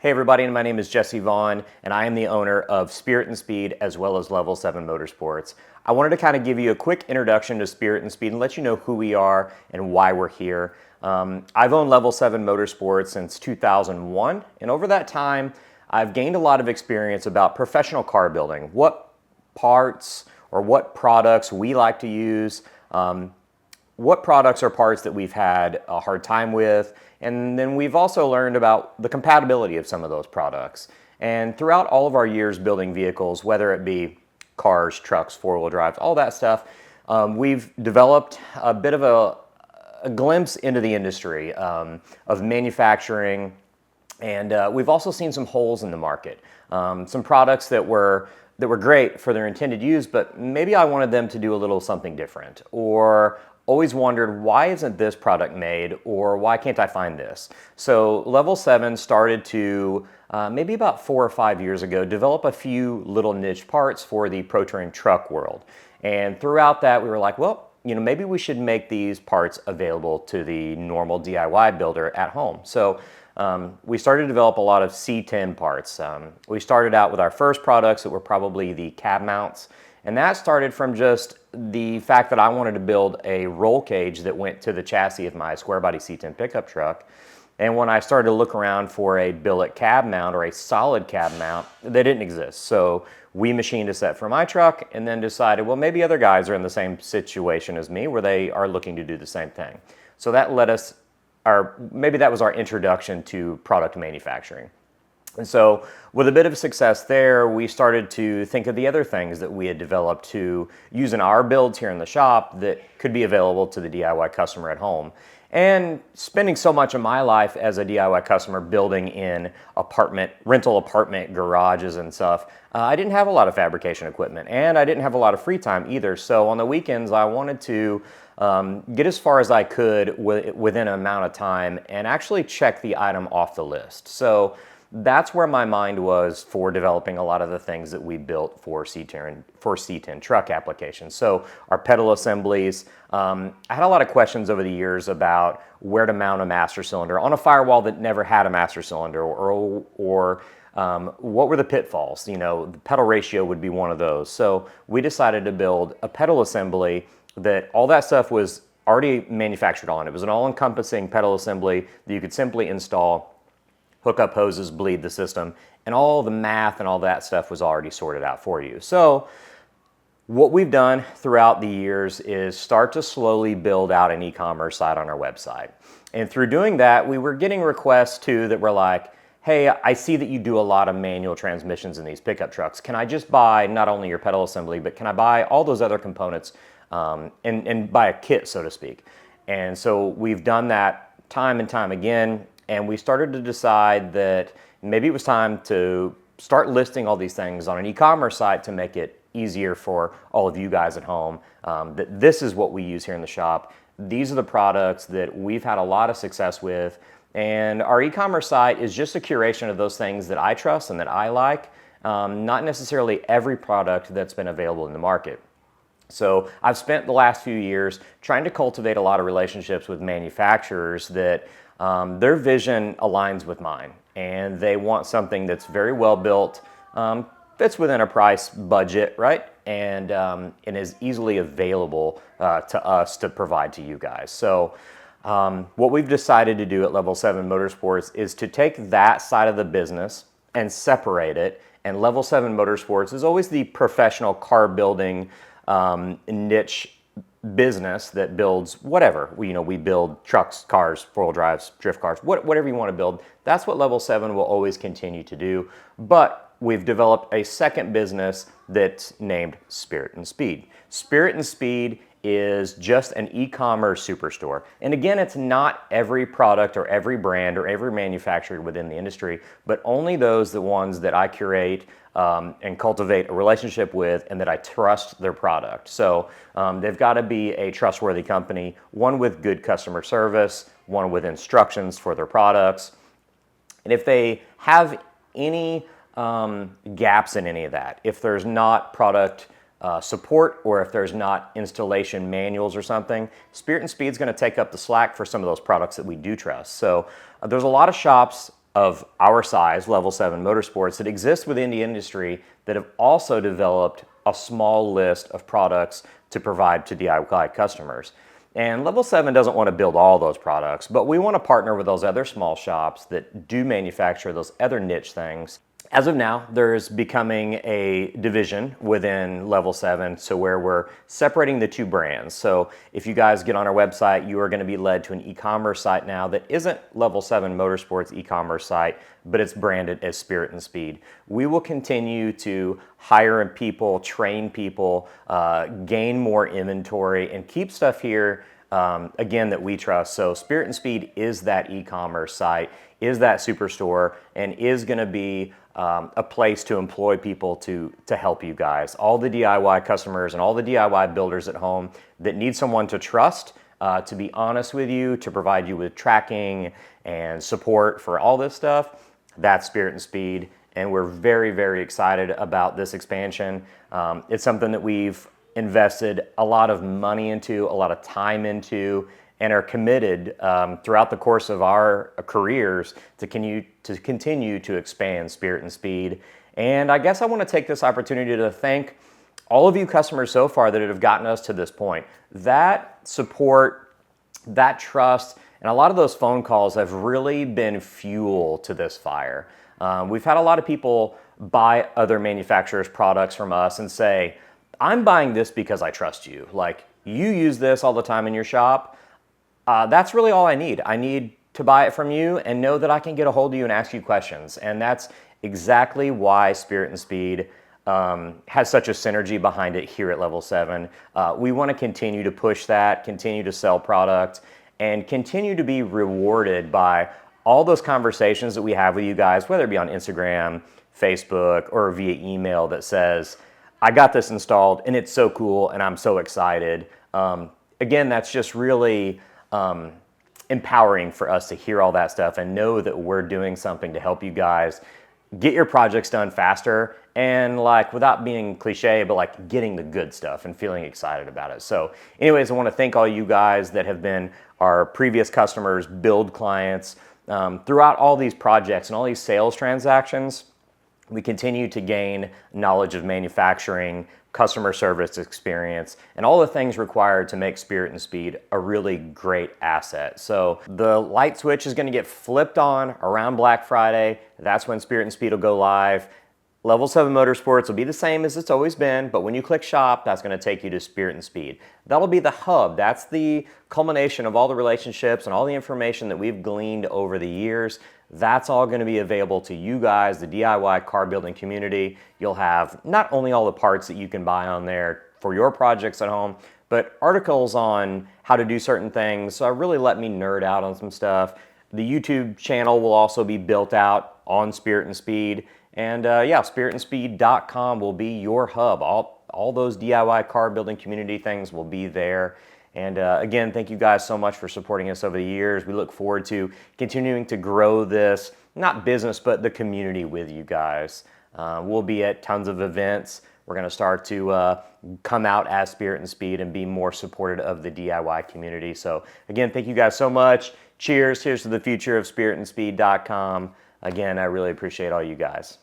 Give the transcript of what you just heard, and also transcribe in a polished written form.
Hey everybody, my name is Jesse Vaughn, and I am the owner of Spirit and Speed as well as Level 7 Motorsports. I wanted to kind of give you a quick introduction to Spirit and Speed and let you know who we are and why we're here. I've owned Level 7 Motorsports since 2001, and over that time, I've gained a lot of experience about professional car building, what parts or what products we like to use, what products or parts that we've had a hard time with, and then we've also learned about the compatibility of some of those products. And throughout all of our years building vehicles, whether it be cars, trucks, four-wheel drives, all that stuff, we've developed a bit of a glimpse into the industry of manufacturing, and we've also seen some holes in the market. Some products that were great for their intended use, but maybe I wanted them to do a little something different, or always wondered, why isn't this product made, or why can't I find this? So Level 7 started to, maybe about 4 or 5 years ago, develop a few little niche parts for the pro touring truck world. And throughout that, we were like, well, maybe we should make these parts available to the normal DIY builder at home. So we started to develop a lot of C10 parts. We started out with our first products that were probably the cab mounts. And that started from just the fact that I wanted to build a roll cage that went to the chassis of my square body C10 pickup truck. And when I started to look around for a billet cab mount or a solid cab mount, they didn't exist. So we machined a set for my truck and then decided, well, maybe other guys are in the same situation as me where they are looking to do the same thing. So that led us, maybe that was our introduction to product manufacturing. And so with a bit of success there, we started to think of the other things that we had developed to use in our builds here in the shop that could be available to the DIY customer at home. And spending so much of my life as a DIY customer building in rental apartment garages and stuff, I didn't have a lot of fabrication equipment, and I didn't have a lot of free time either. So on the weekends, I wanted to get as far as I could within an amount of time and actually check the item off the list. So that's where my mind was for developing a lot of the things that we built for C10 truck applications. So our pedal assemblies, I had a lot of questions over the years about where to mount a master cylinder on a firewall that never had a master cylinder, or what were the pitfalls? The pedal ratio would be one of those. So we decided to build a pedal assembly that all that stuff was already manufactured on. It was an all-encompassing pedal assembly that you could simply install, hook up hoses, bleed the system, and all the math and all that stuff was already sorted out for you. So what we've done throughout the years is start to slowly build out an e-commerce site on our website. And through doing that, we were getting requests too that were like, hey, I see that you do a lot of manual transmissions in these pickup trucks. Can I just buy not only your pedal assembly, but can I buy all those other components and buy a kit, so to speak? And so we've done that time and time again. And we started to decide that maybe it was time to start listing all these things on an e-commerce site to make it easier for all of you guys at home, that this is what we use here in the shop. These are the products that we've had a lot of success with. And our e-commerce site is just a curation of those things that I trust and that I like, not necessarily every product that's been available in the market. So I've spent the last few years trying to cultivate a lot of relationships with manufacturers that their vision aligns with mine, and they want something that's very well built, fits within a price budget, right? And is easily available to us to provide to you guys. So what we've decided to do at Level 7 Motorsports is to take that side of the business and separate it. And Level 7 Motorsports is always the professional car building niche business that builds whatever. We build trucks, cars, four-wheel drives, drift cars, whatever you want to build. That's what Level 7 will always continue to do. But we've developed a second business that's named Spirit and Speed. Spirit and Speed is just an e-commerce superstore. And again, it's not every product or every brand or every manufacturer within the industry, but only the ones that I curate and cultivate a relationship with and that I trust their product. So they've got to be a trustworthy company, one with good customer service, one with instructions for their products. And if they have any gaps in any of that, if there's not product support, or if there's not installation manuals or something, Spirit and Speed's going to take up the slack for some of those products that we do trust. So there's a lot of shops of our size, Level 7 Motorsports, that exist within the industry that have also developed a small list of products to provide to DIY customers. And Level 7 doesn't want to build all those products, but we want to partner with those other small shops that do manufacture those other niche things. As of now, there's becoming a division within Level 7, so where we're separating the two brands. So if you guys get on our website, you are going to be led to an e-commerce site now that isn't Level 7 Motorsports e-commerce site, but it's branded as Spirit and Speed. We will continue to hire people, train people, gain more inventory, and keep stuff here again that we trust. So Spirit and Speed is that e-commerce site, is that superstore, and is going to be a place to employ people to help you guys. All the DIY customers and all the DIY builders at home that need someone to trust, to be honest with you, to provide you with tracking and support for all this stuff, that's Spirit and Speed. And we're very, very excited about this expansion. It's something that we've invested a lot of money into, a lot of time into, and are committed throughout the course of our careers to continue to expand Spirit and Speed. And I guess I want to take this opportunity to thank all of you customers so far that have gotten us to this point. That support, that trust, and a lot of those phone calls have really been fuel to this fire. We've had a lot of people buy other manufacturers' products from us and say, I'm buying this because I trust you. Like, you use this all the time in your shop. That's really all I need. I need to buy it from you and know that I can get a hold of you and ask you questions. And that's exactly why Spirit and Speed has such a synergy behind it here at Level 7. We want to continue to push that, continue to sell product, and continue to be rewarded by all those conversations that we have with you guys, whether it be on Instagram, Facebook, or via email that says, I got this installed and it's so cool and I'm so excited. Again, that's just really empowering for us to hear all that stuff and know that we're doing something to help you guys get your projects done faster and, like, without being cliche, but like getting the good stuff and feeling excited about it. So anyways, I want to thank all you guys that have been our previous customers, build clients, throughout all these projects and all these sales transactions. We continue to gain knowledge of manufacturing, customer service experience, and all the things required to make Spirit and Speed a really great asset. So the light switch is going to get flipped on around Black Friday. That's when Spirit and Speed will go live. Level 7 Motorsports will be the same as it's always been, but when you click shop, that's going to take you to Spirit and Speed. That'll be the hub. That's the culmination of all the relationships and all the information that we've gleaned over the years. That's all going to be available to you guys, the DIY car building community. You'll have not only all the parts that you can buy on there for your projects at home, but articles on how to do certain things. So really let me nerd out on some stuff. The YouTube channel will also be built out on Spirit and Speed. And yeah, spiritandspeed.com will be your hub. All those DIY car building community things will be there. And again, thank you guys so much for supporting us over the years. We look forward to continuing to grow this, not business, but the community with you guys. We'll be at tons of events. We're going to start to come out as Spirit and Speed and be more supportive of the DIY community. So again, thank you guys so much. Cheers. Here's to the future of spiritandspeed.com. Again, I really appreciate all you guys.